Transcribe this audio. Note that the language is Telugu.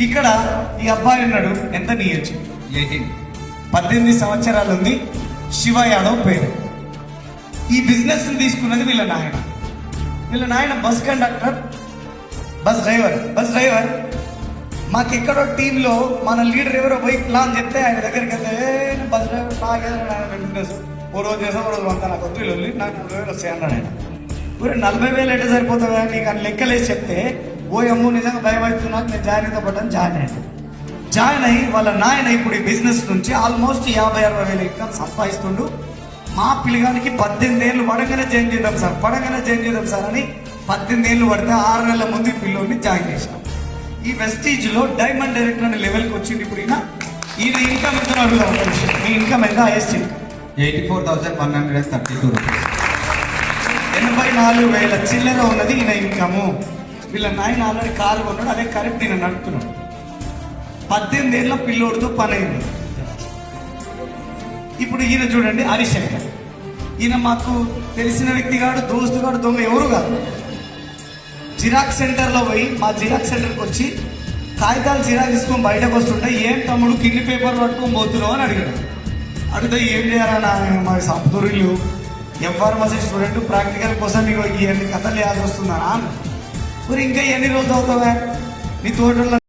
ఇక్కడ ఈ అబ్బాయి ఉన్నాడు, ఎంత నీయచ్చు? 18 సంవత్సరాలు ఉంది. శివ యాదవ్ పేరు. ఈ బిజినెస్ తీసుకున్నది వీళ్ళ నాయన బస్ కండక్టర్, బస్ డ్రైవర్. మాకెక్కడో టీంలో మన లీడర్ ఎవరో పోయి ప్లాన్ చెప్తే ఆయన దగ్గరికి వెళ్తే బస్ డ్రైవర్ నాకేదో బిజినెస్ ఓ రోజు చేసా ఓ రోజు అంతా నాకు వద్దు వెళ్ళి నాకు 40,000 వస్తాయి అన్నాడు ఆయన. 40,000 ఎట్లా సరిపోతుందా నీకు అని లెక్కలేసి చెప్తే ఓ అమ్ము నిజంగా భయం అవుతున్నాకు నేను జాయిన్ పడ్డాను. జాయిన్ అయ్యి వాళ్ళ నాయన ఇప్పుడు ఈ బిజినెస్ నుంచి ఆల్మోస్ట్ 50,000-60,000 ఇన్కమ్ సంపాదిస్తుండు. మా పిల్లగానికి 18 ఏళ్ళు పడగానే జాయిన్ చేద్దాం సార్ అని 18 ఏళ్ళు పడితే 6 నెలల ముందు పిల్లోని జాయిన్ చేసినాం. ఈ వెస్టీజ్ లో డైమండ్ డైరెక్టర్ అనే లెవెల్కి వచ్చింది. ఇప్పుడు ఈయన ఇన్కమ్ ఎంత అడుగుదాం? మీ ఇన్కమ్ ఎంత? Highest income 84,132 rupees. 84,000 చిల్లర ఉన్నది ఈయన ఇన్కము. వీళ్ళ నాయన ఆల్రెడీ కారు కొన్నాడు, అదే కరెక్ట్ నేను నడుపుతున్నాడు. 18 ఏళ్ళ పిల్లోడితో పని అయింది. ఇప్పుడు ఈయన చూడండి, హరిశంకర్. ఈయన మాకు తెలిసిన వ్యక్తి కాదు, దోస్తు కాదు, దొంగ ఎవరు కాదు. జిరాక్స్ సెంటర్లో పోయి మా జిరాక్స్ సెంటర్కి వచ్చి కాగితాలు జిరాక్స్ తీసుకొని బయటకు వస్తుంటే ఏం తమ్ముడు కింది పేపర్ పట్టుకొని పోతున్నావు అని అడిగాడు. అడిగితే ఏం చేయాలన్నా మా సంపూర్లు ఎంఫార్మసీ స్టూడెంట్ ప్రాక్టికల్ కోసం నీకు ఇవన్నీ కథలు యాద వస్తుందా? మరి ఇంకా ఎన్ని రోజులు అవుతావా నీ తోటలో